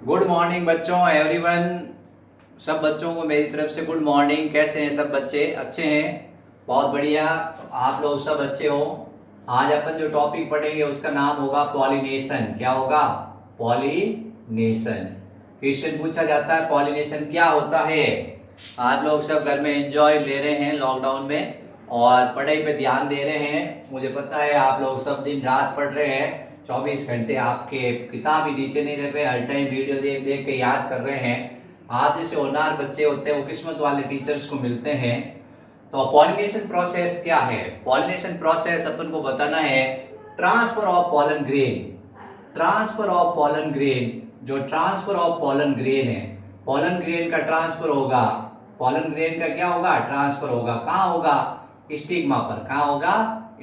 Good morning बच्चों everyone. सब बच्चों को मेरी तरफ से गुड मॉर्निंग। कैसे हैं सब बच्चे? अच्छे हैं? बहुत बढ़िया। आप लोग सब अच्छे हो। आज अपन जो टॉपिक पढ़ेंगे उसका नाम होगा पॉलिनेशन। क्या होगा? पॉलिनेशन। क्वेश्चन पूछा जाता है पॉलिनेशन क्या होता है। आप लोग सब घर में एंजॉय ले रहे हैं लॉकडाउन में और पढ़ाई पे ध्यान दे रहे हैं। मुझे पता है आप लोग सब दिन रात पढ़ रहे हैं। 24 घंटे आपके किताब ही नीचे नहीं रख रहे, हर टाइम वीडियो देख देख के याद कर रहे हैं। आप जैसे होनहार बच्चे होते हैं वो किस्मत वाले टीचर्स को मिलते हैं। तो पॉलिनेशन प्रोसेस क्या है? पॉलिनेशन प्रोसेस अपन को बताना है transfer of pollen grain. Transfer of pollen grain, जो ट्रांसफर ऑफ पॉलन ग्रेन है, पॉलन ग्रेन का ट्रांसफर होगा। पॉलन ग्रेन का क्या होगा? ट्रांसफर होगा। कहाँ होगा? स्टिग्मा पर। कहाँ होगा?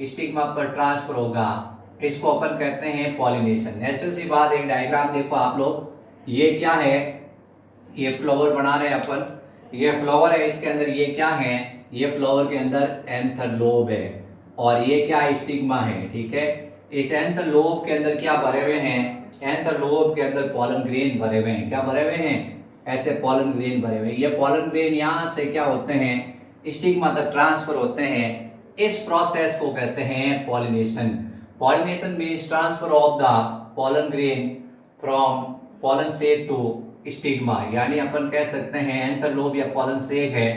स्टिग्मा पर ट्रांसफर होगा। इसको अपन कहते हैं पॉलिनेशन। नेचुरल सी बात, एक डायग्राम देखो आप लोग। ये क्या है? ये फ्लावर बना रहे हैं अपन। ये फ्लावर है, इसके अंदर ये क्या है? ये फ्लावर के अंदर एंथर लोब है और ये क्या है? स्टिग्मा है। ठीक है। इस एंथर लोब के अंदर क्या भरे हुए हैं? एंथर लोब के अंदर पॉलन ग्रेन भरे हुए हैं। क्या भरे हुए हैं? ऐसे पॉलन ग्रेन भरे हुए हैं। ये पॉलन ग्रेन यहाँ से क्या होते हैं? स्टिग्मा तक ट्रांसफर होते हैं। इस प्रोसेस को कहते हैं pollination. Pollination means transfer of the pollen grain from pollen sac to stigma। यानी अपन कह सकते हैं एंथर लोब या pollen sac है,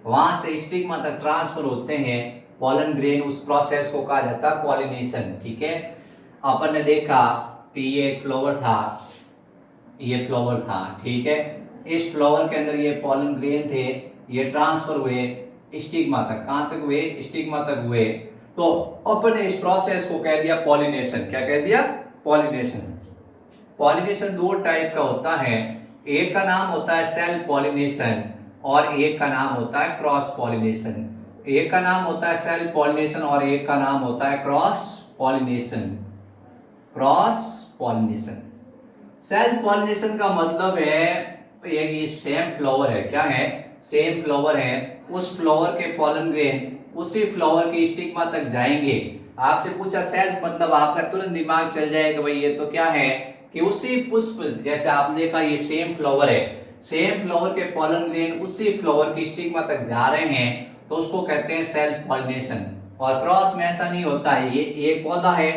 वहां से स्टिग्मा तक ट्रांसफर होते हैं pollen grain। उस प्रोसेस को कहा जाता है पॉलिनेशन। ठीक है। अपन ने देखा कि ये एक फ्लावर था, ये फ्लावर था। ठीक है। इस फ्लावर के अंदर ये pollen grain थे, ये ट्रांसफर हुए स्टिग्मा तक। कहां तक हुए? स्टिग्मा तक हुए। तो अपन ने इस प्रोसेस को कह दिया पॉलिनेशन। क्या कह दिया? पॉलिनेशन। पॉलिनेशन दो टाइप का होता है। एक का नाम होता है सेल्फ पॉलिनेशन और एक का नाम होता है क्रॉस पॉलिनेशन। एक का नाम होता है सेल्फ पॉलिनेशन और एक का नाम होता है cross pollination. Cross pollination. Self pollination का मतलब है एक सेम फ्लावर है। क्या है? सेम फ्लावर है, उस फ्लावर के पॉलन ग्रेन उसी फ्लावर के स्टिग्मा तक जाएंगे। आपसे पूछा सेल्फ मतलब, आपका तुरंत दिमाग चल जाएगा भाई ये तो क्या है कि उसी पुष्प, जैसे आपने देखा ये सेम फ्लावर है, सेम फ्लावर के पॉलन ग्रेन उसी फ्लावर के स्टिग्मा तक जा रहे हैं, तो उसको कहते हैं सेल्फ पॉलिनेशन। और क्रॉस में ऐसा नहीं होता है। ये एक पौधा है,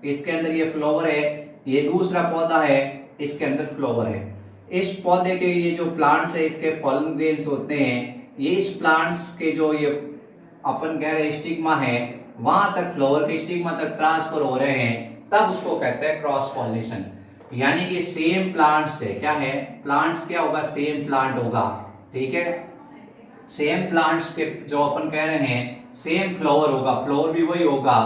इसके अंदर ये फ्लावर है, ये दूसरा पौधा है, इसके अंदर फ्लावर है। इस पौधे के ये जो प्लांट्स है, इसके पॉलन ग्रेन्स होते हैं, ये इस प्लांट्स के जो ये अपन कह रहे स्टिग्मा है, वहां तक फ्लावर के स्टिग्मा तक ट्रांसफर हो रहे हैं, तब उसको कहते हैं क्रॉस पॉलिनेशन। यानी कि सेम प्लांट से क्या है? प्लांट्स क्या होगा? सेम प्लांट होगा। ठीक है। सेम प्लांट्स के जो अपन कह रहे हैं सेम फ्लावर होगा, फ्लावर भी वही होगा।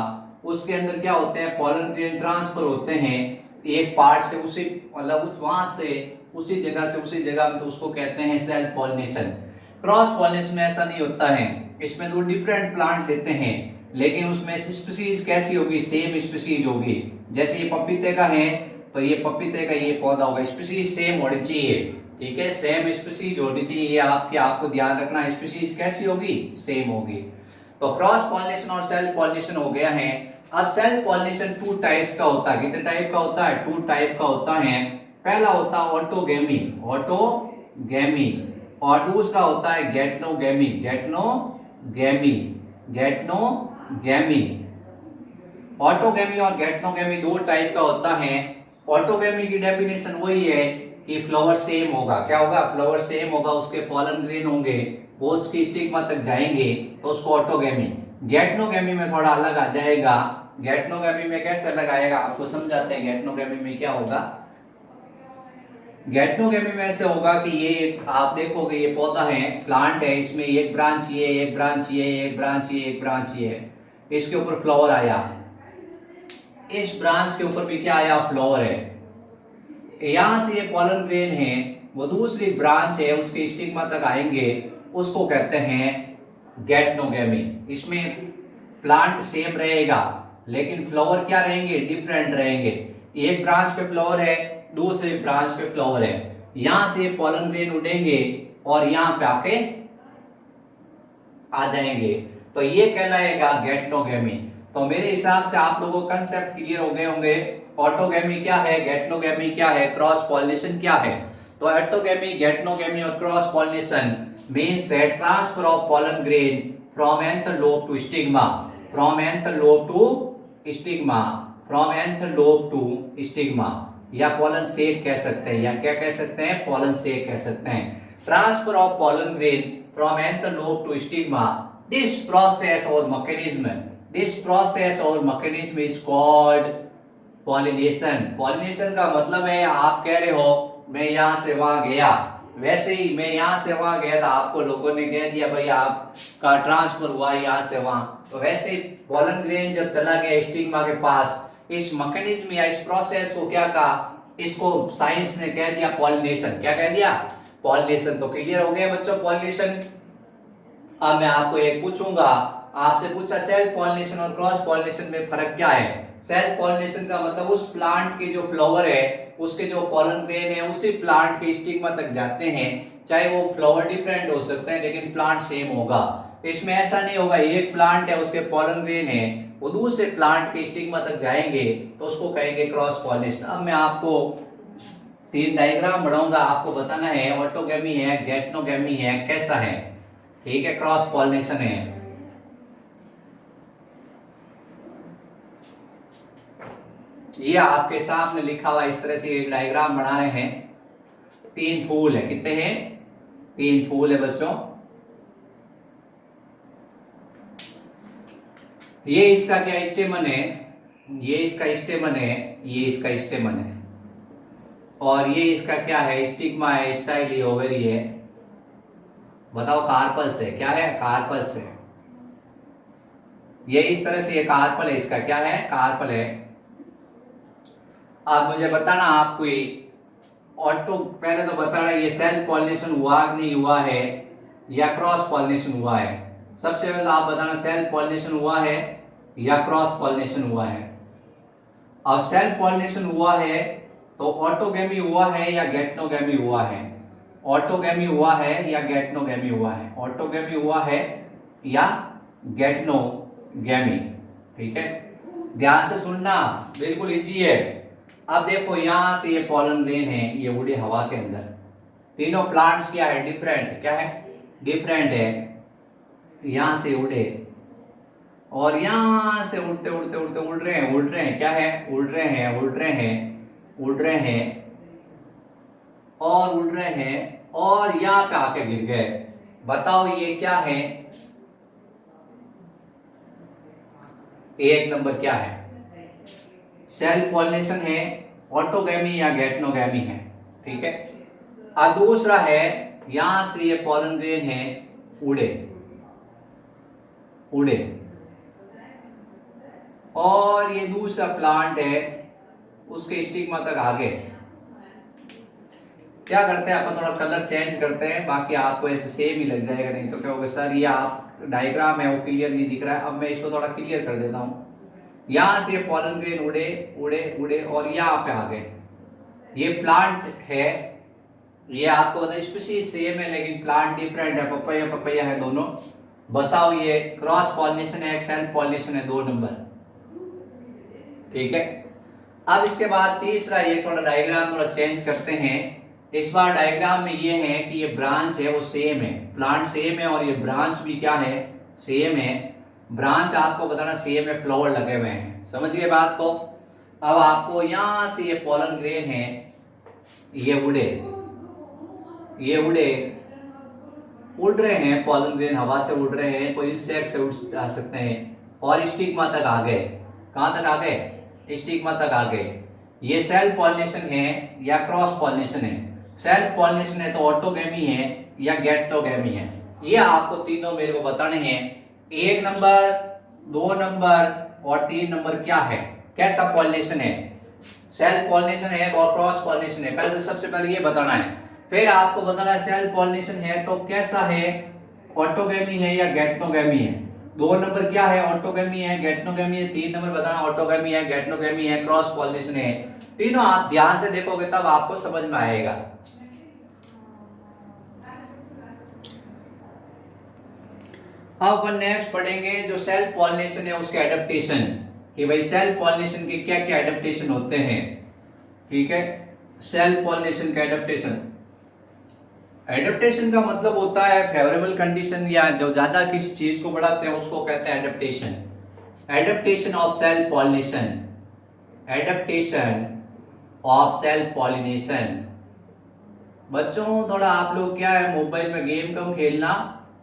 उसके अंदर क्या होते हैं? पॉलन ग्रेन ट्रांसफर होते हैं एक पार्ट से उसी, मतलब उस वहां से उसी जगह से उसी जगह में, तो उसको कहते हैं सेल्फ पॉलिनेशन। क्रॉस पॉलिनेशन में ऐसा नहीं होता है। इसमें दो डिफरेंट प्लांट लेते हैं, लेकिन उसमें स्पीसीज कैसी होगी? सेम स्पीसीज होगी। जैसे ये पपीते का है तो ये पपीते का ये पौधा होगा, स्पीसीज सेम होनी चाहिए। ठीक है, सेम स्पीसीज होनी चाहिए। ये आपको ध्यान रखना, स्पीसीज कैसी होगी? सेम होगी। तो क्रॉस पॉलिनेशन और सेल्फ पॉलिनेशन हो गया है। अब सेल्फ पॉलिनेशन टू टाइप्स का होता है। कितने टाइप का होता है? टू टाइप का होता है। पहला होता है ऑटोगेमी, ऑटोगेमी, और दूसरा होता है गैटनोगेमी, गैटनोगेमी, गैटनोगेमी। ऑटोगेमी और गैटनोगेमी दो टाइप का होता है। ऑटोगेमी की डेफिनेशन वही है कि फ्लावर सेम होगा। क्या होगा? फ्लावर सेम होगा, उसके पॉलन ग्रेन होंगे, वो उसकी स्टिग्मा तक जाएंगे, तो उसको ऑटोगेमी। गैटनोगेमी में थोड़ा अलग आ जाएगा। गैटनोगेमी में कैसे अलग आएगा आपको समझाते हैं। गैटनोगेमी में क्या होगा? गैटनोगेमी में ऐसे होगा कि ये आप देखोगे ये पौधा है, प्लांट है, इसमें एक ब्रांच ये, एक ब्रांच ये, एक ब्रांच ये, एक ब्रांच ये, इसके ऊपर फ्लावर आया। इस ब्रांच के ऊपर भी क्या आया? फ्लावर है। यहां से ये पॉलन ग्रेन है, वो दूसरी ब्रांच है, उसके स्टिग्मा तक आएंगे, उसको कहते हैं गैटनोगेमी। इसमें प्लांट सेम रहेगा लेकिन फ्लावर क्या रहेंगे? डिफरेंट रहेंगे। एक ब्रांच पे फ्लावर है, दूसरे ब्रांच पे फ्लावर है। यहां से पॉलन ग्रेन उड़ेंगे और यहां पे आके आ जाएंगे, तो ये कहलाएगा गैटनोगेमी। तो मेरे हिसाब से आप लोगों को कंसेप्ट क्लियर हो गए होंगे। ऑटोगैमी क्या है, गैटनोगैमी क्या है, क्रॉस पॉलिनेशन क्या है। तो ऑटोगैमी, गैटनोगैमी और cross pollination means transfer of pollen grain from anther lobe to stigma, from anther lobe to stigma, from anther lobe to stigma, या पॉलन सेक कह सकते हैं, या क्या कह सकते हैं, पॉलन सेक कह सकते हैं। Transfer of pollen grain from anther lobe to stigma, this process और मैकेनिज्म, दिस प्रोसेस और mechanism is called pollination. Pollination का मतलब है आप कह रहे हो मैं यहां से वहां गया, वैसे ही मैं यहां से वहां गया था, आपको लोगों ने कह दिया भाई आपका ट्रांसफर हुआ यहां से वहां, तो वैसे ही पॉलन ग्रेन जब चला गया स्टिग्मा के पास, इस मैकेनिज्म या इस प्रोसेस को क्या कहा, इसको साइंस ने कह दिया पॉलिनेशन। क्या कह दिया, पॉलिनेशन। तो क्लियर हो गया बच्चों पॉलिनेशन। अब मैं आपको एक पूछूंगा, आपसे पूछा सेल्फ पॉलिनेशन और क्रॉस पॉलिनेशन में फर्क क्या है। सेल्फ पॉलिनेशन का मतलब उस प्लांट के जो फ्लावर है उसके जो पॉलन ग्रेन है उसी प्लांट के स्टिग्मा तक जाते हैं, चाहे वो फ्लावर डिफरेंट हो सकते हैं लेकिन प्लांट सेम होगा। इसमें ऐसा नहीं होगा एक प्लांट है उसके पॉलन ग्रेन है वो दूसरे प्लांट के स्टिग्मा तक जाएंगे तो उसको कहेंगे क्रॉस पॉलिनेशन। अब मैं आपको 3 डायग्राम बनाऊंगा, आपको बताना है ऑटोगैमी है, गैटनोगैमी है, कैसा है, ठीक है, क्रॉस पॉलिनेशन है। ये आपके सामने लिखा हुआ इस तरह से एक डायग्राम बना रहे हैं। 3 फूल है, कितने हैं, 3 फूल है बच्चों। ये इसका क्या स्टेमन है, ये इसका स्टेमन है, ये इसका स्टेमन है, और ये इसका क्या है, स्टिग्मा है, स्टाइली ओवरी है। बताओ कार्पल्स है, क्या है, कार्पल्स है। ये इस तरह से ये कार्पल है, इसका क्या है, कार्पल है। अब मुझे बताना आपको ऑटो, पहले तो बताना ये सेल्फ पॉलिनेशन हुआ कि नहीं हुआ है या क्रॉस पॉलिनेशन हुआ है। सबसे पहले आप बताना सेल्फ पॉलिनेशन हुआ है या क्रॉस पॉलिनेशन हुआ है। अब सेल्फ पॉलिनेशन हुआ है तो ऑटोगैमी हुआ है या गैटनोगैमी हुआ है, ऑटोगैमी हुआ है या गैटनोगैमी हुआ है, ऑटोगैमी हुआ है या गैटनोगैमी, ठीक है। ध्यान से सुनना, बिल्कुल इजी है। अब देखो यहां से ये पॉलन ग्रेन है, ये उड़े हवा के अंदर, तीनों प्लांट्स क्या है, डिफरेंट, क्या है, डिफरेंट है। यहां से उड़े और यहां से उड़ते उड़ते उड़ते उड़ रहे हैं, उड़ रहे हैं, क्या है, उड़ रहे हैं, उड़ रहे हैं, उड़ रहे हैं और उड़ रहे हैं और यहां पे आके गिर गए। बताओ ये क्या है, एक नंबर क्या है, सेल्फ पॉलिनेशन है, ऑटोगैमी या गैटनोगैमी है, ठीक है। अब दूसरा है यहां से ये पॉलन ग्रेन है, उड़े उड़े और ये दूसरा प्लांट है उसके स्टिग्मा तक आ गए। क्या करते हैं अपन, थोड़ा कलर चेंज करते हैं, बाकी आपको ऐसे सेम ही लग जाएगा, नहीं तो क्या होगा सर ये आप डायग्राम है वो क्लियर नहीं दिख रहा है। अब मैं इसको थोड़ा क्लियर कर देता हूं। यहां से पॉलन ग्रेन उड़े उड़े उड़े और यहां पे आ गए। ये प्लांट है, ये आपको पता स्पीशीज सेम है लेकिन प्लांट डिफरेंट है, पपैया पपैया है दोनों। बताओ ये क्रॉस पॉलिनेशन है, सेल्फ पॉलिनेशन है, 2 नंबर, ठीक है। अब इसके बाद तीसरा, ये थोड़ा डायग्राम थोड़ा चेंज करते हैं। इस बार डायग्राम में ये है कि ये ब्रांच है वो सेम है, प्लांट सेम है और ये ब्रांच भी क्या है, सेम है। ब्रांच आपको बताना सेम है, फ्लावर लगे हुए हैं, समझ गए बात को। अब आपको यहां से ये पॉलन ग्रेन है, ये उड़े, ये उड़ रहे हैं, पॉलन ग्रेन हवा से उड़ रहे हैं, कोई इंसेक्ट से उड़ जा सकते हैं और स्टिग्मा तक आ गए। कहां तक आ गए, स्टिग्मा तक आ गए। ये सेल्फ पॉलिनेशन है या क्रॉस पॉलिनेशन है। सेल्फ पॉलिनेशन है तो ऑटोगैमी है या गैटोगैमी है। ये आपको तीनों मेरे को बताने हैं, 1 नंबर, 2 नंबर और 3 नंबर क्या है, कैसा पॉलिनेशन है, सेल्फ पॉलिनेशन है और क्रॉस पॉलिनेशन है। पहले तो सबसे पहले ये बताना है, फिर आपको बताना है सेल्फ पॉलिनेशन है तो कैसा है, ऑटोगैमी है या गैटोगैमी है। 2 नंबर क्या है, ऑटोगैमी है, गैटोगैमी है। 3 नंबर बताना ऑटोगैमी है, गैटोगैमी है, क्रॉस पॉलिनेशन है। तीनों आप ध्यान से देखोगे तब आपको समझ में आएगा। अब अपन नेक्स्ट पढ़ेंगे जो सेल्फ पॉलिनेशन है उसके एडेप्टेशन, कि भाई सेल्फ पॉलिनेशन के क्या क्या एडेप्टेशन होते हैं। ठीक है, सेल्फ पॉलिनेशन का एडेप्टेशन, एडेप्टेशन का मतलब होता है फेवरेबल कंडीशन या जो ज्यादा किसी चीज को बढ़ाते हैं उसको कहते हैं adaptation. Adaptation of self pollination, adaptation of self pollination. बच्चों थोड़ा आप लोग क्या है मोबाइल में गेम कम खेलना,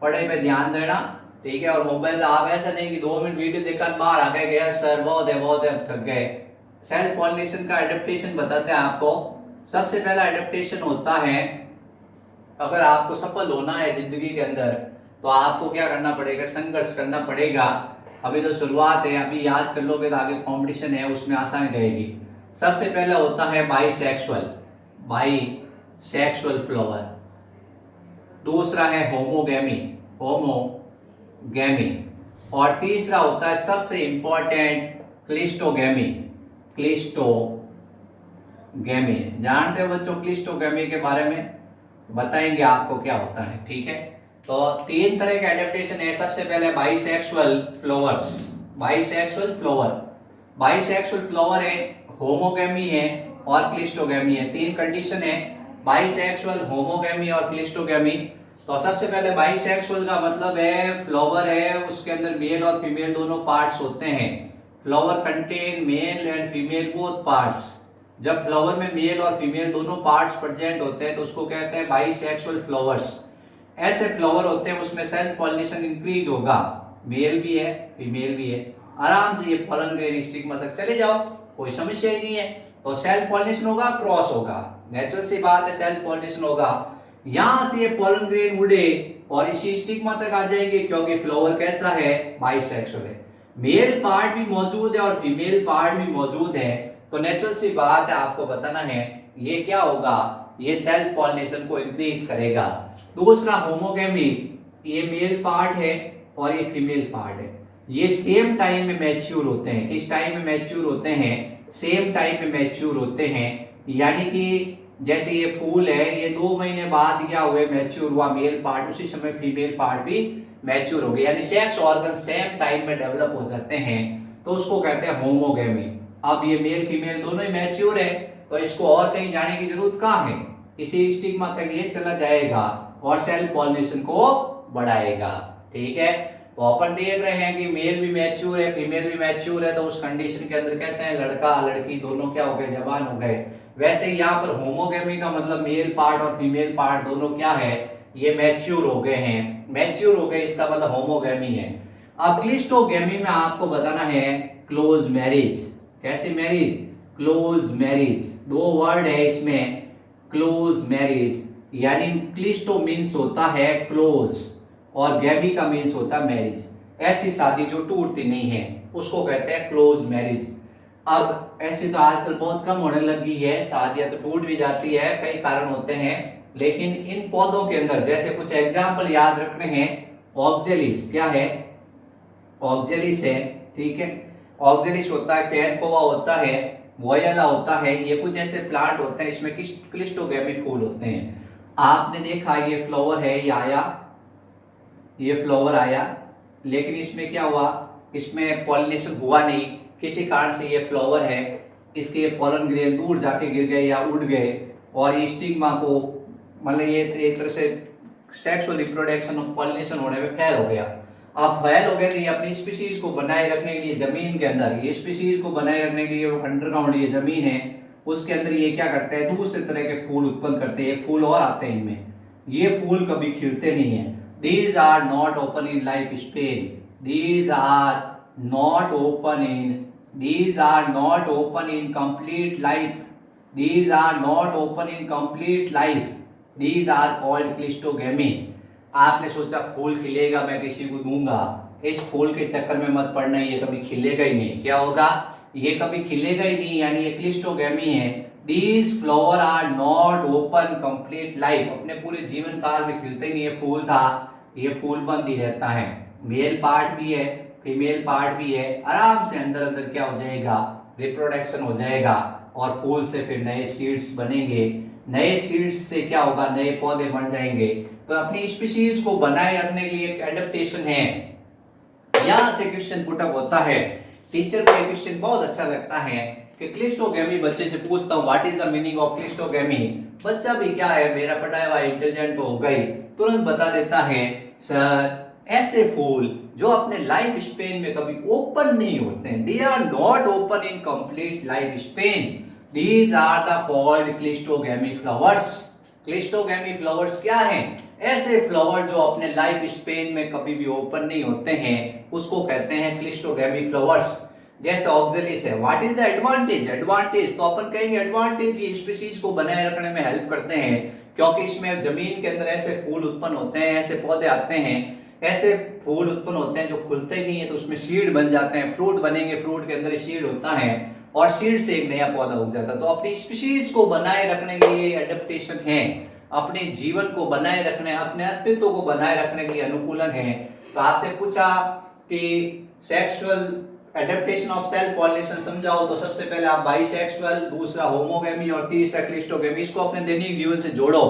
पढ़ाई पे ध्यान देना। ठीक है, और मोबाइल आप ऐसा नहीं कि 2 मिनट वीडियो देखकर बाहर आ गए यार सर बहुत है अब थक गए। सेल्फ पॉलिनेशन का एडेप्टेशन बताते हैं आपको। सबसे पहला एडेप्टेशन होता है, अगर आपको सफल होना है जिंदगी के अंदर तो आपको क्या करना पड़ेगा, संघर्ष करना पड़ेगा। अभी तो शुरुआत है, अभी याद कर लोगे तो आगे कंपटीशन है उसमें आसान रहेगी। सबसे पहला होता है बाइसेक्सुअल, बाइसेक्सुअल फ्लावर। दूसरा है होमोगैमी, होमोगैमी। और तीसरा होता है सबसे इंपॉर्टेंट क्लिस्टोगैमी, क्लिस्टोगैमी। जानते हो बच्चों क्लिस्टोगैमी के बारे में, बताएंगे आपको क्या होता है। ठीक है, तो 3 तरह के एडेप्टेशन है। सबसे पहले bisexual flowers, bisexual flower, bisexual flower है, होमोगैमी है और क्लिस्टोगैमी है। 3 कंडीशन है, बाइसेक्सुअल, होमोगैमी और क्लिस्टोगैमी। तो सबसे पहले बाइसेक्सुअल का मतलब है फ्लावर है उसके अंदर मेल और फीमेल दोनों पार्ट्स होते हैं। Flower contain male and female both parts. जब फ्लावर में मेल और फीमेल दोनों पार्ट्स प्रेजेंट होते हैं तो उसको कहते हैं बाइसेक्सुअल फ्लावर्स। ऐसे फ्लावर होते हैं उसमें सेल्फ पॉलिनेशन इंक्रीज होगा, मेल भी है फीमेल भी है, आराम से ये पॉलन ग्रेन स्टिग्मा तक चले जाओ, कोई समस्या ही नहीं है। तो सेल्फ पॉलिनेशन होगा, क्रॉस होगा, नेचुरल सी बात है, सेल्फ पॉलिनेशन होगा। यहां से ये पॉलन ग्रेन उड़े और इसी स्टिग्मा तक आ जाएंगे क्योंकि फ्लावर कैसा है, बाइसेक्सुअल है, मेल पार्ट भी मौजूद है और फीमेल पार्ट भी मौजूद है। तो नेचुरल सी बात है, आपको बताना है ये क्या होगा, ये सेल्फ पॉलिनेशन को इंक्रीज करेगा। दूसरा होमोगैमी, ये मेल पार्ट है और ये फीमेल पार्ट है, ये सेम टाइम में मैच्योर होते हैं। किस टाइम में मैच्योर होते हैं, सेम टाइम में मैच्योर होते हैं। यानी कि जैसे ये फूल है, ये 2 महीने बाद क्या हुए, मैच्योर हुआ मेल पार्ट, उसी समय फीमेल पार्ट भी मैच्योर हो गए, यानी सेक्स ऑर्गन सेम टाइम में डेवलप हो जाते हैं, तो उसको कहते हैं होमोगैमी। अब ये मेल फीमेल दोनों ही मैच्योर है तो इसको और कहीं जाने की जरूरत कहाँ है, इसी स्टिग्मा तक ये चला जाएगा और सेल्फ पॉलिनेशन को बढ़ाएगा। ठीक है, तो अपन देख रहे हैं कि मेल भी मैच्योर है फीमेल भी मैच्योर है, तो उस कंडीशन के अंदर कहते हैं लड़का लड़की दोनों क्या हो गए, जवान हो गए। वैसे यहाँ पर होमोगैमी का मतलब मेल पार्ट और फीमेल पार्ट दोनों क्या है, ये मैच्योर हो गए हैं, मैच्योर हो गए, इसका मतलब होमोगैमी है। अब क्लिस्टोगैमी में आपको बताना है क्लोज मैरिज। कैसे मैरिज, क्लोज मैरिज, 2 वर्ड है इसमें, क्लोज मैरिज। यानी क्लिस्टो मीन्स होता है क्लोज और गैमी का मीन्स होता है मैरिज। ऐसी शादी जो टूटती नहीं है उसको कहते हैं क्लोज मैरिज। अब ऐसी तो आजकल बहुत कम होने लगी है, शादियां तो टूट भी जाती है, कई कारण होते हैं, लेकिन इन पौधों के अंदर जैसे कुछ एग्जाम्पल याद रखने हैं। ऑक्जेलिस क्या है, ऑक्जेलिस है, ठीक है, ऑक्जेलिस होता है, कैनकोवा होता है, वोयला होता है, ये कुछ ऐसे प्लांट होते हैं इसमें क्लिस्टोगैमी फूल होते हैं। आपने देखा ये फ्लावर है, ये आया, ये फ्लावर आया, लेकिन इसमें क्या हुआ, इसमें पॉलिनेशन हुआ नहीं, किसी कारण से ये फ्लावर है, इसके पोलन ग्रेन दूर जाके गिर गए या उड़ गए और ये स्टिग्मा को मतलब ये एक तरह से सेक्सुअल रिप्रोडक्शन और पॉलिनेशन होने में फेल हो गया। अब फेल हो गए तो ये अपनी स्पीशीज को बनाए रखने के लिए जमीन के अंदर, ये स्पीशीज को बनाए रखने के लिए अंडरग्राउंड ये जमीन है उसके अंदर ये क्या करते हैं, दूसरे तरह के फूल उत्पन्न करते हैं। फूल और आते हैं इनमें, ये फूल कभी खिलते नहीं है। These are not open in life span. These are not open in. These are not open in complete life. These are not open in complete life. These are called clistogamy. आपने सोचा फूल खिलेगा मैं किसी को दूंगा, इस फूल के चक्कर में मत पड़ना, ये कभी खिलेगा ही नहीं। क्या होगा, ये कभी खिलेगा ही नहीं, यानी ये क्लिस्टोगैमी है। These flower are not open complete life. अपने पूरे जीवन काल में खिलते नहीं, ये फूल था, ये फूल बंद ही रहता है, मेल पार्ट भी है फीमेल पार्ट भी है, आराम से अंदर अंदर क्या हो जाएगा, रिप्रोडक्शन हो जाएगा और फूल से फिर नए सीड्स बनेंगे, नए सीड्स से क्या होगा, नए पौधे बन जाएंगे, तो अपनी स्पीशीज को बनाए रखने के लिए एक एडेप्टेशन है। यहां से क्वेश्चन पुटअप होता है, टीचर को ये क्वेश्चन बहुत अच्छा लगता है कि क्लिस्टोगेमी बच्चे से पूछता हूँ what is the meaning of cleistogamy. बच्चा भी क्या है, मेरा पढ़ाया हुआ इंटेलिजेंट तो हो गई, तुरंत बता देता है सर ऐसे फूल जो अपने लाइफ स्पेन में कभी ओपन नहीं होते हैं, they are not open in complete life span, these are the called cleistogamy flowers. Cleistogamy flowers क्या हैं? ऐसे फ्लावर जो अपने लाइफ स्पेन में कभी भी ओपन नहीं होते हैं, उसको कहते हैं क्लिस्टोगेमी फ्लावर्स। जैसे ऑक्सिलिस है, what is the advantage? Advantage तो अपन कहेंगे एडवांटेज ये स्पीशीज को बनाए रखने में हेल्प करते हैं, क्योंकि इसमें जमीन के अंदर ऐसे फूल उत्पन्न होते हैं, ऐसे पौधे आते हैं, ऐसे फूल उत्पन्न होते हैं जो खुलते नहीं है तो उसमें सीड बन जाते हैं, फ्रूट बनेंगे, फ्रूट के अंदर सीड होता है और सीड से एक नया पौधा उग जाता है। तो अपनी स्पीशीज को बनाए रखने के लिए एडेप्टेशन है, अपने जीवन को बनाए रखने, अपने अस्तित्व को बनाए रखने के लिए अनुकूलन है। तो आपसे पूछा कि sexual adaptation of self pollination समझाओ, तो सबसे पहले आप बाइसेक्सुअल, दूसरा होमोगेमी और तीसरा क्लिस्टोगेमी, इसको अपने दैनिक जीवन से जोड़ो।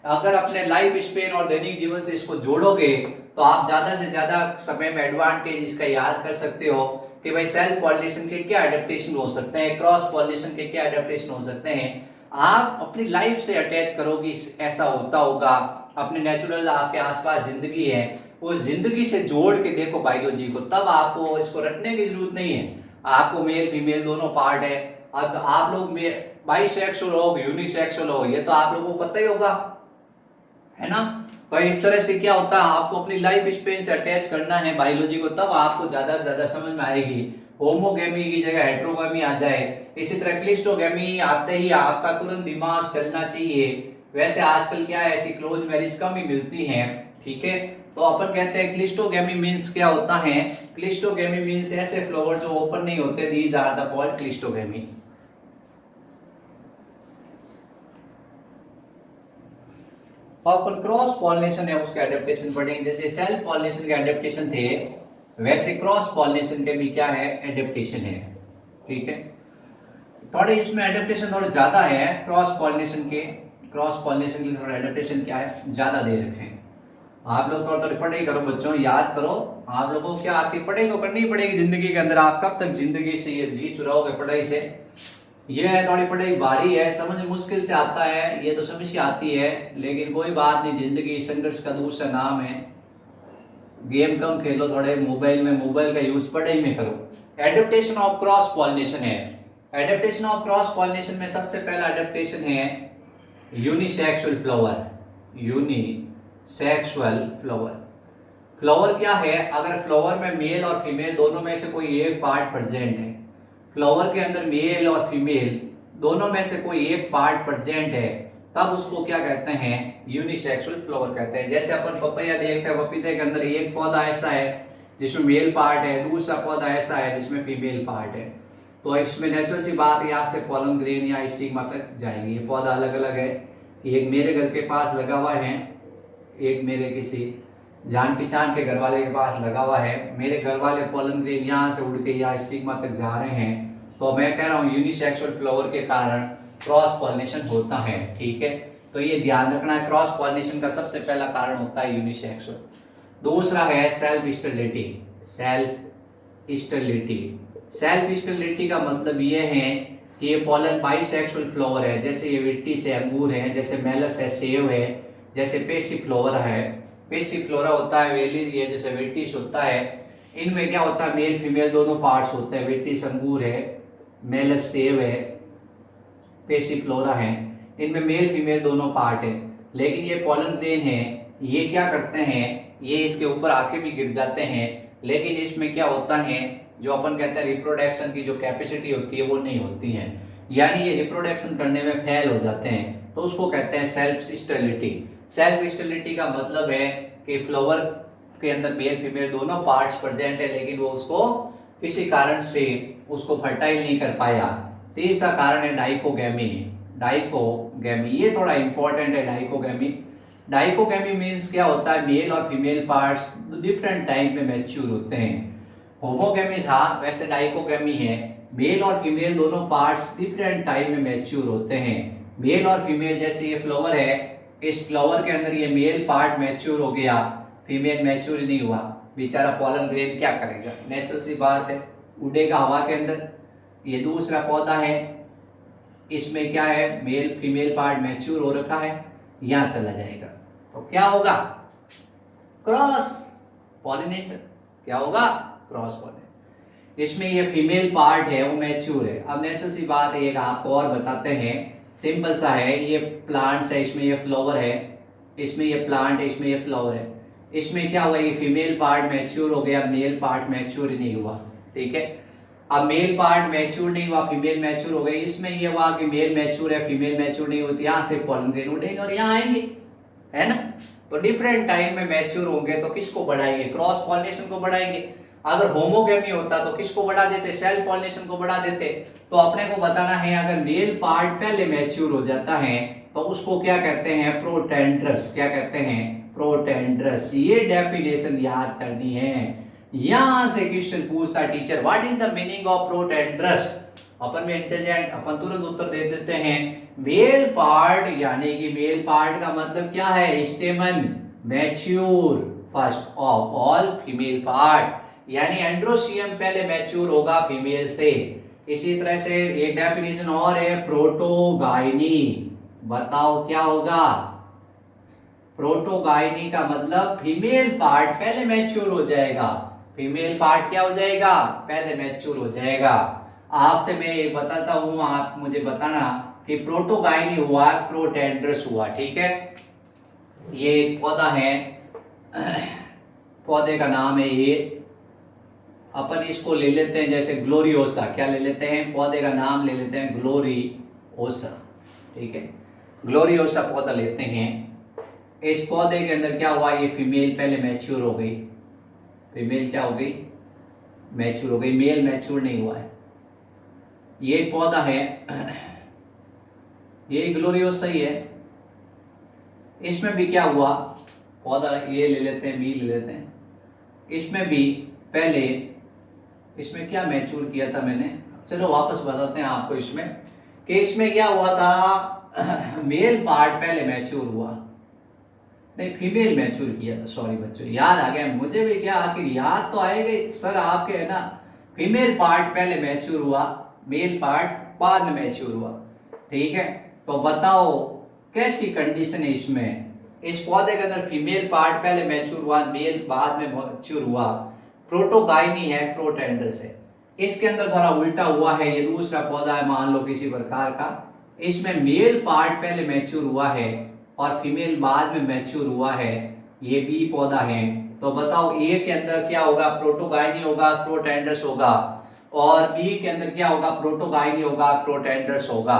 अगर अपने लाइफ स्पेन और दैनिक जीवन से इसको जोड़ोगे तो आप ज्यादा से ज्यादा समय में एडवांटेज इसका याद कर सकते हो कि भाई सेल्फ पॉलिनेशन के क्या एडेप्टेशन हो सकते हैं, क्रॉस पॉलिनेशन के क्या एडेप्टेशन हो सकते हैं। आप अपनी लाइफ से अटैच करो कि ऐसा होता होगा, अपने नेचुरल आपके आसपास जिंदगी है, वो जिंदगी से जोड़ के देखो बायोलॉजी को, तब आपको इसको रटने की जरूरत नहीं है। आपको मेल फीमेल दोनों पार्ट है। अब आप लोग बाइसेक्सुअल हो, यूनिसेक्सुअल हो, ये तो आप लोगों को पता ही होगा, है ना। तो इस तरह से क्या होता है, आपको अपनी लाइफ स्पेन से अटैच करना है बायोलॉजी को, तब आपको ज्यादा से ज्यादा समझ में आएगी। होमोगेमी की जगह हेटेरोगेमी आ जाए, इसी तरह क्लिस्टोगेमी आते ही आपका तुरंत दिमाग चलना चाहिए। वैसे आजकल क्या है, ऐसी क्लोज मैरिज कम ही मिलती हैं, ठीक है। तो अपन कहते हैं क्लिस्टोगेमी मींस क्या होता है, क्लिस्टोगेमी मींस ऐसे फ्लावर जो ओपन नहीं होते, these are the called cleistogamy. और अपन क्रॉस पॉलिनेशन है उसके एडेप्टेशन पढ़ेंगे। जैसे सेल्फ पॉलिनेशन के एडेप्टेशन थे, वैसे क्रॉस पॉलिनेशन के भी क्या है, एडेप्टेशन है, ठीक है। थोड़े इसमें एडेप्टेशन थोड़े ज्यादा है क्रॉस पॉलिनेशन के, क्रॉस पॉलिनेशन के थोड़ा एडेप्टेशन क्या है, ज्यादा दे रखे हैं। आप लोग थोड़ी पढ़ाई करो बच्चों, याद करो। आप लोगों को क्या आती पढ़ाई तो करनी ही पड़ेगी जिंदगी के अंदर, आप कब तक जिंदगी से ये जी चुराओगे पढ़ाई से। ये है थोड़ी पढ़ाई भारी है, समझ मुश्किल से आता है, ये तो समस्या आती है, लेकिन कोई बात नहीं, जिंदगी संघर्ष का दूसरा नाम है। गेम कम खेलो, थोड़े मोबाइल में, मोबाइल का यूज पढ़ाई में करो। एडेप्टेशन ऑफ क्रॉस पॉलिनेशन है, एडेप्टेशन ऑफ क्रॉस पॉलिनेशन में सबसे पहला एडेप्टेशन है unisexual flower. Unisexual flower, flower क्या है, अगर फ्लावर में मेल और फीमेल दोनों में से कोई एक पार्ट प्रेजेंट है, फ्लावर के अंदर मेल और फीमेल दोनों में से कोई एक पार्ट प्रेजेंट है, तब उसको क्या कहते हैं, यूनिसेक्सुअल फ्लावर कहते हैं। जैसे अपन पपैया देखते हैं, पपीते के अंदर एक पौधा ऐसा है जिसमें मेल पार्ट है, दूसरा पौधा ऐसा है जिसमें फीमेल पार्ट है। तो इसमें नेचुरल सी बात, यहाँ से पॉलन ग्रेन या स्टिग्मा तक जाएंगे। ये पौधा अलग अलग है, एक मेरे घर के पास लगा हुआ है, एक मेरे किसी जान पहचान के घर वाले के पास लगा हुआ है। मेरे घर वाले पॉलन ग्रेन यहाँ से उड़ के यहाँ स्टिग्मा तक जा रहे हैं, तो मैं कह रहा हूँ यूनिसेक्सुअल फ्लावर के कारण क्रॉस पॉलिनेशन होता है, ठीक है। तो ये ध्यान रखना है, क्रॉस पॉलिनेशन का सबसे पहला कारण होता है यूनिसेक्सुअल। दूसरा है self sterility. Self sterility, self sterility का मतलब ये है कि ये पॉलन बाइसेक्सुअल फ्लावर है, जैसे ये विट्टिस है, अंगूर है, जैसे मेलस है, सेब है, जैसे पेसिफ्लोरा है, पेसिफ्लोरा होता है, वेली ये जैसे विट्टिस होता है। इनमें क्या होता है, मेल फीमेल दोनों पार्ट्स होते हैं, विट्टिस अंगूर है, मेलस सेब है, पेसिफ्लोरा है, इनमें मेल फीमेल दोनों पार्ट है। लेकिन ये पॉलन ग्रेन है, ये क्या करते हैं, ये इसके ऊपर आके भी गिर जाते हैं, लेकिन इसमें क्या होता है, जो अपन कहते हैं रिप्रोडक्शन की जो कैपेसिटी होती है वो नहीं होती है, यानी ये रिप्रोडक्शन करने में फेल हो जाते हैं, तो उसको कहते हैं सेल्फ स्टेरिलिटी। सेल्फ स्टेरिलिटी का मतलब है कि फ्लावर के अंदर मेल फीमेल दोनों पार्ट्स प्रेजेंट है, लेकिन वो उसको किसी कारण से उसको फर्टाइल नहीं कर पाया। तीसरा कारण है डाइकोगेमी। डाइकोगेमी ये थोड़ा इंपॉर्टेंट है। डाइकोगेमी, डाइकोगेमी मीन्स क्या होता है, मेल और फीमेल पार्ट्स डिफरेंट टाइम में मैच्योर होते हैं। होमोगेमी था, वैसे डाइकोगेमी है, मेल और फीमेल दोनों पार्ट्स डिफरेंट टाइम में मैच्योर होते हैं। मेल और फीमेल, जैसे ये फ्लावर है, इस फ्लावर के अंदर ये मेल पार्ट मैच्योर हो गया, फीमेल मैच्योर नहीं हुआ, बेचारा पॉलन ग्रेन क्या करेगा, नेचुरल सी बात है, उड़ेगा हवा के अंदर। ये दूसरा पौधा है, इसमें क्या है, मेल फीमेल पार्ट मैच्योर हो रखा है, यहां चला जाएगा, तो क्या होगा, क्रॉस पॉलिनेशन। क्या होगा, क्रॉस पॉलिनेशन। इसमें ये फीमेल पार्ट है वो मैच्योर है। अब नेचुरल सी बात है, एक आपको और बताते हैं, सिंपल सा है, ये प्लांट्स है, इसमें ये फ्लावर है, इसमें ये प्लांट है, इसमें ये फ्लावर है, इसमें क्या हुआ, ये फीमेल पार्ट मैच्योर हो गया, मेल पार्ट मैच्योर ही नहीं हुआ। ठीक है, अब मेल पार्ट मैच्योर नहीं हुआ, फीमेल मैच्योर हो गई, इसमें ये हुआ कि मेल मैच्योर है, फीमेल मैच्योर नहीं होती, यहाँ से पॉलन ग्रेन उड़ेंगे और यहाँ आएंगे, है ना। तो डिफरेंट टाइम में मैच्योर होंगे तो किसको बढ़ाएंगे, क्रॉस पॉलिनेशन को बढ़ाएंगे। अगर होमोगैमी होता तो किसको बढ़ा देते, सेल्फ पॉलिनेशन को बढ़ा देते। तो अपने को बताना है, अगर मेल पार्ट पहले मैच्योर हो जाता है तो उसको क्या कहते हैं, प्रोटेंड्रस। क्या कहते हैं, प्रोटेंड्रस। ये डेफिनेशन याद करनी है। यहां से क्वेश्चन पूछता है teacher, what is the meaning of protandrous. अपन में इंटेलिजेंट, अपन तुरंत उत्तर दे देते हैं, मेल पार्ट, यानी कि मेल पार्ट का मतलब क्या है, स्टेमन mature first of all female part, यानी एंड्रोसियम पहले मैच्योर होगा फीमेल से। इसी तरह से एक डेफिनेशन और है, प्रोटोगाइनी। बताओ क्या होगा, प्रोटोगाइनी का मतलब फीमेल पार्ट पहले मैच्योर हो जाएगा, फीमेल पार्ट क्या हो जाएगा, पहले मैच्योर हो जाएगा। आपसे मैं ये बताता हूं, आप मुझे बताना कि प्रोटोगाइनी हुआ, प्रोटेंड्रस हुआ। ठीक है, ये एक पौधा है, पौधे का नाम है ये, अपन इसको ले लेते हैं जैसे ग्लोरियोसा। क्या ले लेते हैं, पौधे का नाम ले लेते हैं ग्लोरियोसा। ठीक है, ग्लोरियोसा पौधा लेते हैं। इस पौधे के अंदर क्या हुआ, ये फीमेल पहले मैच्योर हो गई, फीमेल क्या हो गई, मैच्योर हो गई, मेल मैच्योर नहीं हुआ है। ये पौधा है, ये ग्लोरियोसा ही है। इसमें भी क्या हुआ, पौधा ये ले लेते हैं, बी ले लेते हैं, इसमें भी पहले, इसमें क्या मैच्योर किया था मैंने, चलो वापस बताते हैं आपको इसमें, कि इसमें क्या हुआ था, मेल पार्ट पहले मैच्योर हुआ, नहीं फीमेल मैच्योर किया था, सॉरी बच्चों याद आ गया मुझे भी, क्या आखिर याद तो आएगा सर आपके, है ना। फीमेल पार्ट पहले मैच्योर हुआ, मेल पार्ट बाद में मैच्योर हुआ। ठीक है, तो बताओ कैसी कंडीशन है इसमें, इस पौधे के अंदर फीमेल पार्ट पहले मैच्योर हुआ, मेल बाद में मैच्योर हुआ, प्रोटोगाइनी है, प्रोटेंड्रस है। इसके अंदर थोड़ा उल्टा हुआ है, ये दूसरा पौधा है मान लो किसी प्रकार का, इसमें मेल पार्ट पहले मैच्योर हुआ है और फीमेल बाद में मैच्योर हुआ है, ये बी पौधा है। तो बताओ ए के अंदर क्या होगा, प्रोटोगाइनी होगा, प्रोटेंड्रस होगा, और बी के अंदर क्या होगा, प्रोटोगाइनी होगा, प्रोटेंड्रस होगा।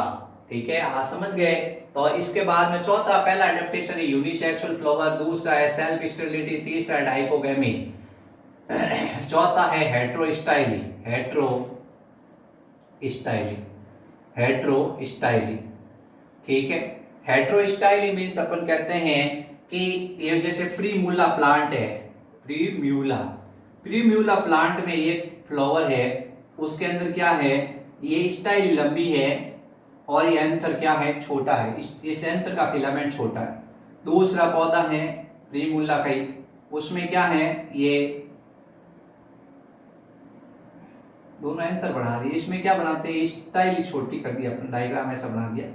ठीक है, आप समझ गए। तो इसके बाद में चौथा, पहला एडेप्टेशन है यूनिसेक्सुअल फ्लावर, दूसरा है सेल्फ स्टेरिलिटी, तीसरा है डाइकोगेमी, चौथा है हेट्रोस्टाइली, हेट्रोस्टाइली। ठीक है, हेट्रोस्टाइली मीन्स अपन कहते हैं कि ये जैसे प्रीमूला प्लांट है, प्रीम्यूला प्लांट में ये फ्लावर है, उसके अंदर क्या है, ये स्टाइल लंबी है और ये एंथर क्या है, छोटा है, इस एंथर का फिलामेंट छोटा है। दूसरा पौधा है प्रीमूला का ही, उसमें क्या है, ये दोनों एंथर बना दिए, इसमें क्या बनाते हैं, स्टाइल छोटी कर दी अपन, डायग्राम ऐसा बना दिया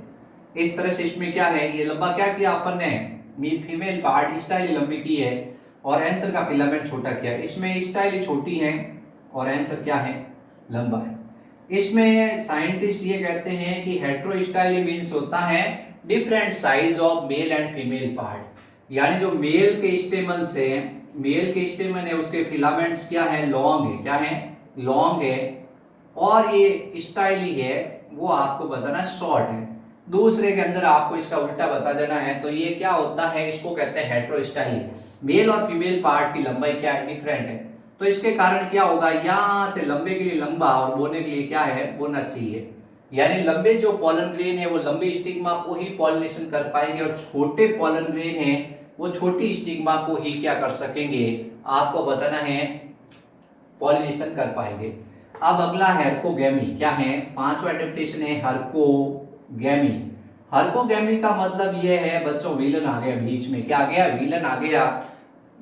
इस तरह से। इसमें क्या है, ये लंबा क्या किया अपन ने, फीमेल पार्ट स्टाइल लंबी की है और एंथर का फिलामेंट छोटा किया है। इसमें स्टाइल छोटी है और एंथर क्या है, लंबा है। इसमें साइंटिस्ट ये कहते हैं कि हेट्रोस्टाइली मींस होता है different size of male and female part, यानी जो मेल के स्टेमन से, मेल के स्टेमन है उसके फिलामेंट्स क्या है, लॉन्ग है, क्या है, लॉन्ग है, और ये स्टाइली है वो आपको बताना शॉर्ट है। दूसरे के अंदर आपको इसका उल्टा बता देना है, तो ये क्या होता है, इसको कहते हैं हेट्रोस्टाइली, मेल और फीमेल पार्ट की लंबाई क्या है, डिफरेंट है। तो इसके कारण क्या होगा, यहां से लंबे के लिए लंबा और बोने के लिए क्या है, बोना चाहिए, यानी लंबे जो पॉलन ग्रेन है वो लंबी स्टिग्मा को ही पॉलिनेशन कर पाएंगे और छोटे पॉलन ग्रेन है वो छोटी स्टिग्मा को ही क्या कर सकेंगे, आपको बताना है, पॉलिनेशन कर पाएंगे। अब अगला है हर्कोगेमी, क्या है, पांचवा एडेप्टेशन है हर्कोगेमी। हाइपोगैमी का मतलब ये है बच्चों, विलन आ गया बीच में। क्या आ गया? विलन आ गया।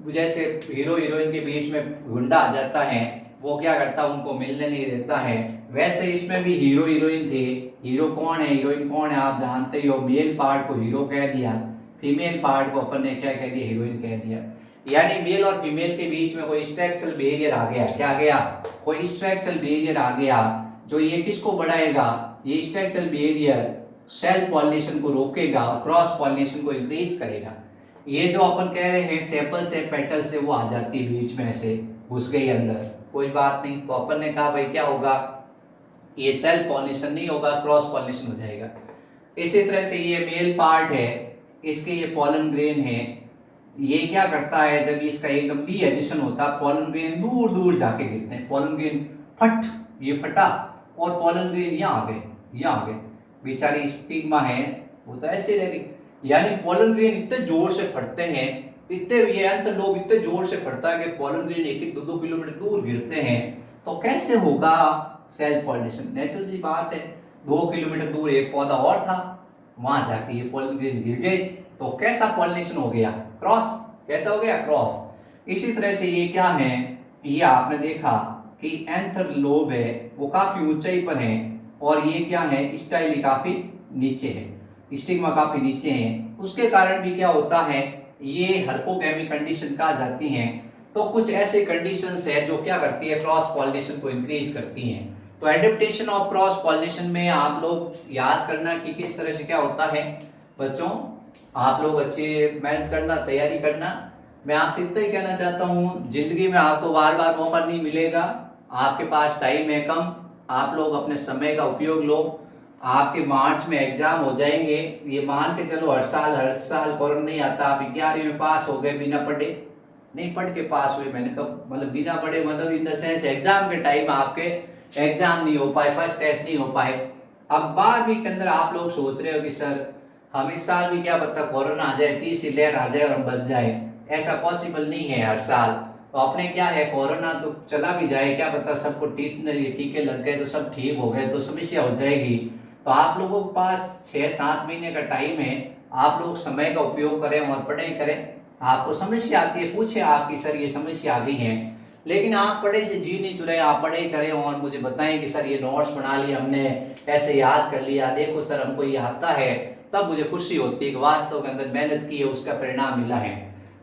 जैसे हीरो हीरोइन के बीच में गुंडा आ जाता है, वो क्या करता है, उनको मिलने नहीं देता है। वैसे इसमें भी हीरो हीरोइन थे। हीरो कौन है, हीरोइन कौन है, आप जानते ही हो। मेल पार्ट को हीरो कह दिया, फीमेल पार्ट को अपन ने क्या कह दिया, हीरोइन कह दिया। यानी मेल और फीमेल के बीच में कोई स्ट्रक्चरल बिहेवियर आ गया। क्या आ गया? कोई स्ट्रक्चरल बिहेवियर आ गया, जो ये किसको बढ़ाएगा, ये स्ट्रक्चरल बिहेवियर सेल्फ पॉलिनेशन को रोकेगा और क्रॉस पॉलिनेशन को इंक्रीज करेगा। ये जो अपन कह रहे हैं सेपल से पेटल से, वो आ जाती है बीच में से, घुस गई अंदर, कोई बात नहीं। तो अपन ने कहा भाई क्या होगा, ये सेल्फ पॉलिनेशन नहीं होगा, क्रॉस पॉलिनेशन हो जाएगा। इसी तरह से ये मेल पार्ट है, इसके ये पॉलन ग्रेन है। ये क्या करता है, जब इसका एकदम बी एडिशन होता है, पॉलन ग्रेन दूर दूर जाके गिरते हैं। पॉलन ग्रेन फट, ये फटा और पॉलन ग्रेन यहाँ आ गए, यहाँ आ गए। बेचारी स्टिग्मा है वो तो ऐसे रह रही। यानी पॉलन ग्रेन इतने जोर से फटते हैं, इतने ये अंत लोग इतने जोर से फटता है कि पॉलन ग्रेन 1-2 किलोमीटर दूर गिरते हैं। तो कैसे होगा सेल्फ पॉलिनेशन? नेचुरल सी बात है, 2 किलोमीटर दूर एक पौधा और था, वहां जाके ये पॉलन ग्रेन गिर गए, तो कैसा पॉलिनेशन हो गया? क्रॉस। कैसा हो गया? क्रॉस। इसी तरह से ये क्या है, ये आपने देखा कि एंथर लोब है वो काफी ऊंचाई पर है, और ये क्या है, स्टाइली काफी नीचे है, स्टिग्मा काफी नीचे है। उसके कारण भी क्या होता है, ये हाइपोगैमी कंडीशन कहा जाती हैं। तो कुछ ऐसे कंडीशंस है जो क्या करती है, क्रॉस पॉलिनेशन को इंक्रीज करती हैं। तो एडेप्टेशन ऑफ क्रॉस पॉलिनेशन में आप लोग याद करना कि किस तरह से क्या होता है। बच्चों आप लोग अच्छे मेहनत करना, तैयारी करना। मैं आपसे इतना ही कहना चाहता हूँ, जिंदगी में आपको बार बार मौका नहीं मिलेगा, आपके पास टाइम है कम, आप लोग अपने समय का उपयोग लो। आपके मार्च में एग्जाम हो जाएंगे, ये मान के चलो हर साल कोरोना नहीं आता। आप 11वीं में पास हो गए बिना पढ़े, नहीं पढ़ के पास हुए, मैंने कब मतलब बिना पढ़े, मतलब इन द सेंस एग्जाम के टाइम आपके एग्जाम नहीं हो पाए, फर्स्ट टेस्ट नहीं हो पाए। अब 12वीं के अंदर आप लोग सोच रहे हो कि सर हम इस साल भी क्या पता कोरोना आ जाए, तीसरी लहर आ जाए और हम बच जाए। ऐसा पॉसिबल नहीं है हर साल। तो अपने क्या है, कोरोना तो चला भी जाए, क्या पता सबको टीके लग गए तो सब ठीक हो गए तो समस्या हो जाएगी। तो आप लोगों के पास 6-7 महीने का टाइम है, आप लोग समय का उपयोग करें और पढ़ाई करें। आपको समस्या आती है, पूछे आपकी सर ये समस्या आ गई है, लेकिन आप पढ़ाई से जी नहीं चुरे, आप पढ़ाई करें और मुझे बताएं कि सर ये नोट्स बना लिए हमने, ऐसे याद कर लिया, देखो सर हमको ये आता है। तब मुझे खुशी होती है कि वास्तव के अंदर मेहनत की है, उसका परिणाम मिला है।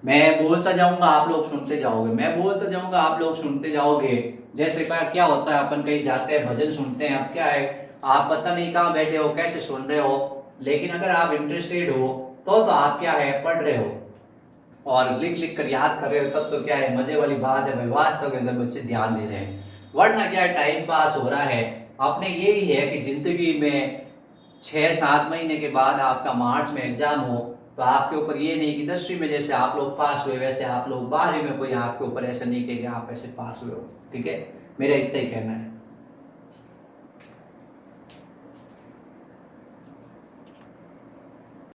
मैं बोलता जाऊंगा आप लोग सुनते जाओगे, मैं बोलता जाऊंगा आप लोग सुनते जाओगे। जैसे क्या होता है, अपन कहीं जाते हैं भजन सुनते हैं, अब क्या है आप पता नहीं कहाँ बैठे हो, कैसे सुन रहे हो, लेकिन अगर आप इंटरेस्टेड हो तो आप क्या है, पढ़ रहे हो और लिख लिख कर याद कर रहे हो, तब तो क्या है मजे वाली बात है भाई, वास्तव के अंदर बच्चे ध्यान दे रहे हैं। वरना क्या है, टाइम पास हो रहा है। अपने यही है कि जिंदगी में 6-7 महीने के बाद आपका मार्च में एग्जाम हो, तो आपके ऊपर ये नहीं कि 10वीं में जैसे आप लोग पास हुए वैसे आप लोग 12वीं में कोई आपके ऊपर ऐसा नहीं कि आप ऐसे पास हुए हो। ठीक है, मेरा इतना ही कहना है।